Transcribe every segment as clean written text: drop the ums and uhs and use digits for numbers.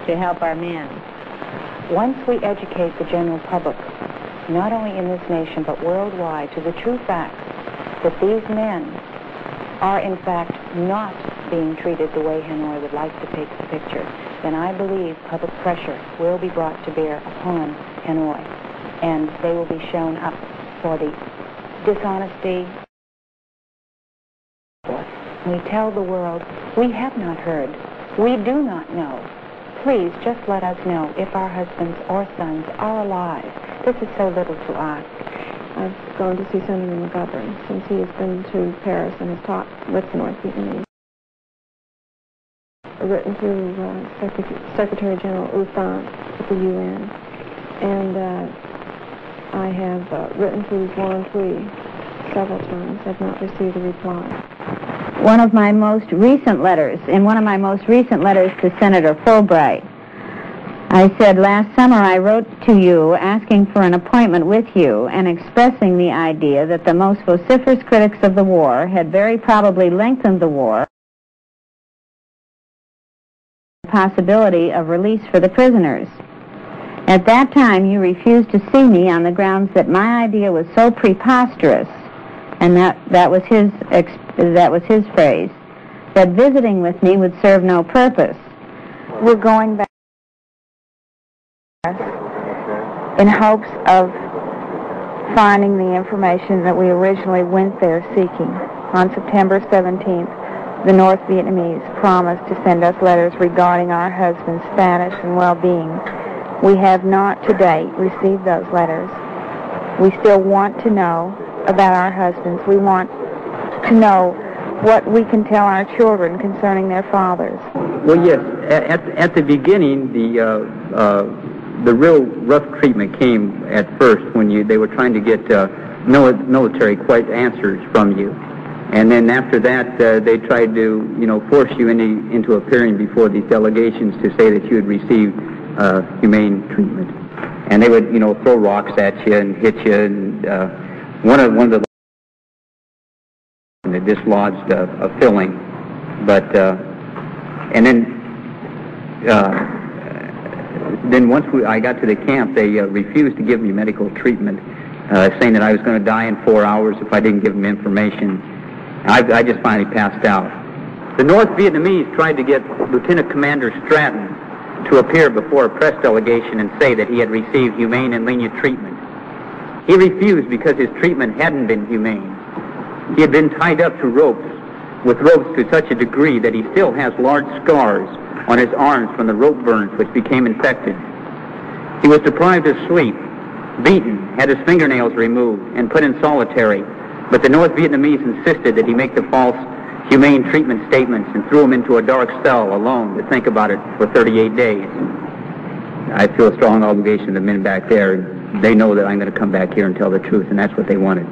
to help our men. Once we educate the general public, not only in this nation but worldwide, to the true facts that these men are in fact not being treated the way Hanoi would like to paint the picture, then I believe public pressure will be brought to bear upon Hanoi, and they will be shown up for the dishonesty. We tell the world, we have not heard, we do not know. Please just let us know if our husbands or sons are alive. This is so little to ask. I've gone to see Senator McGovern since he has been to Paris and has talked with the North Vietnamese. I've written to Secretary General U Thant at the UN, and I have written to Juan Thuy several times. I've not received a reply. In one of my most recent letters to Senator Fulbright, I said, last summer I wrote to you asking for an appointment with you and expressing the idea that the most vociferous critics of the war had very probably lengthened the war. The possibility of release for the prisoners. At that time, you refused to see me on the grounds that my idea was so preposterous, and that was his phrase, that visiting with me would serve no purpose. We're going back in hopes of finding the information that we originally went there seeking. On September 17th, the North Vietnamese promised to send us letters regarding our husbands' status and well-being. We have not to date received those letters. We still want to know about our husbands. We want to know what we can tell our children concerning their fathers. Well, yes. At the beginning, the real rough treatment came at first when they were trying to get military answers from you, and then after that they tried to force you into appearing before these delegations to say that you had received humane treatment, and they would throw rocks at you and hit you, and one of the they dislodged a filling, but and then once I got to the camp, they refused to give me medical treatment, saying that I was going to die in 4 hours if I didn't give them information. I just finally passed out. The North Vietnamese tried to get Lieutenant Commander Stratton to appear before a press delegation and say that he had received humane and lenient treatment. He refused because his treatment hadn't been humane. He had been tied up to ropes, with ropes to such a degree that he still has large scars on his arms from the rope burns which became infected. He was deprived of sleep, beaten, had his fingernails removed, and put in solitary, but the North Vietnamese insisted that he make the false humane treatment statements and threw him into a dark cell alone to think about it for 38 days. I feel a strong obligation to the men back there. They know that I'm going to come back here and tell the truth, and that's what they wanted.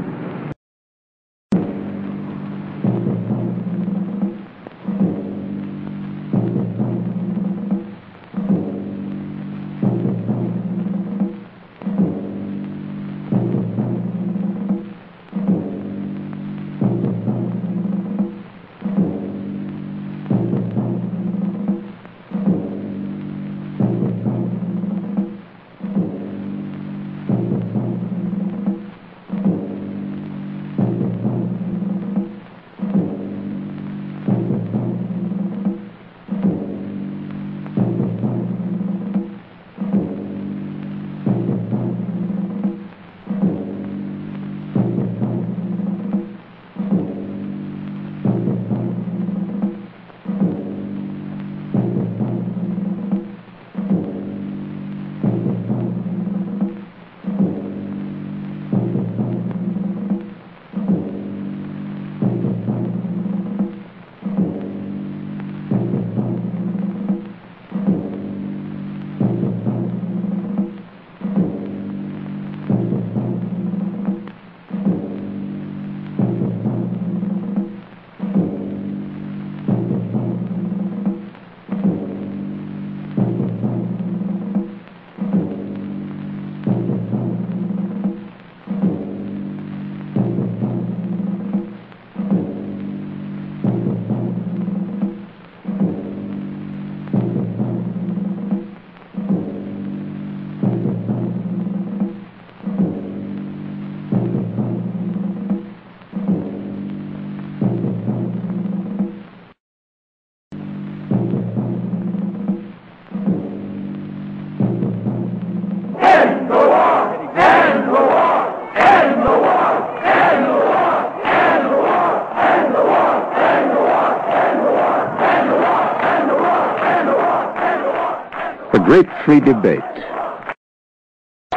A great free debate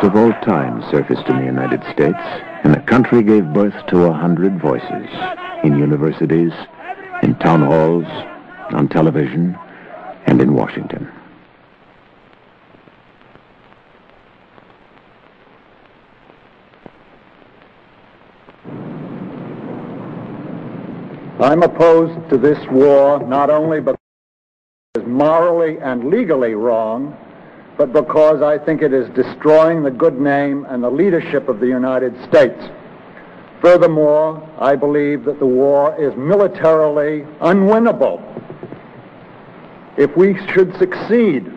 of all time surfaced in the United States, and the country gave birth to 100 voices in universities, in town halls, on television, and in Washington. I'm opposed to this war not only because it is morally and legally wrong, but because I think it is destroying the good name and the leadership of the United States. Furthermore, I believe that the war is militarily unwinnable. If we should succeed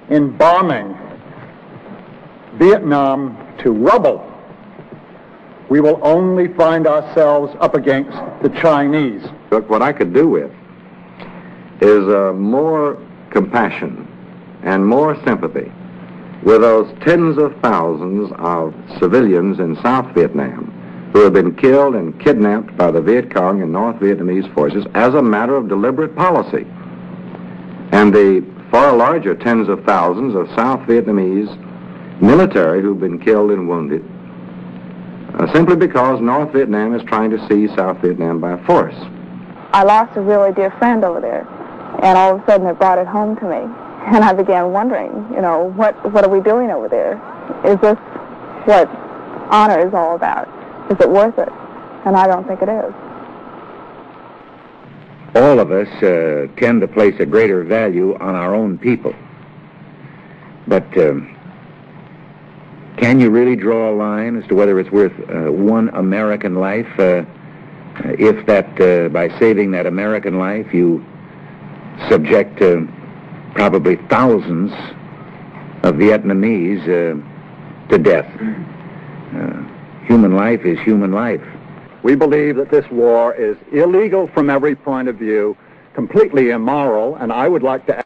in bombing Vietnam to rubble, we will only find ourselves up against the Chinese. Look, what I could do with is more compassion and more sympathy with those tens of thousands of civilians in South Vietnam who have been killed and kidnapped by the Viet Cong and North Vietnamese forces as a matter of deliberate policy. And the far larger tens of thousands of South Vietnamese military who've been killed and wounded simply because North Vietnam is trying to seize South Vietnam by force. I lost a really dear friend over there, and all of a sudden it brought it home to me. And I began wondering, what are we doing over there? Is this what honor is all about? Is it worth it? And I don't think it is. All of us tend to place a greater value on our own people. But can you really draw a line as to whether it's worth one American life if that, by saving that American life, you subject probably thousands of Vietnamese to death? Human life is human life. We believe that this war is illegal from every point of view, completely immoral, and I would like to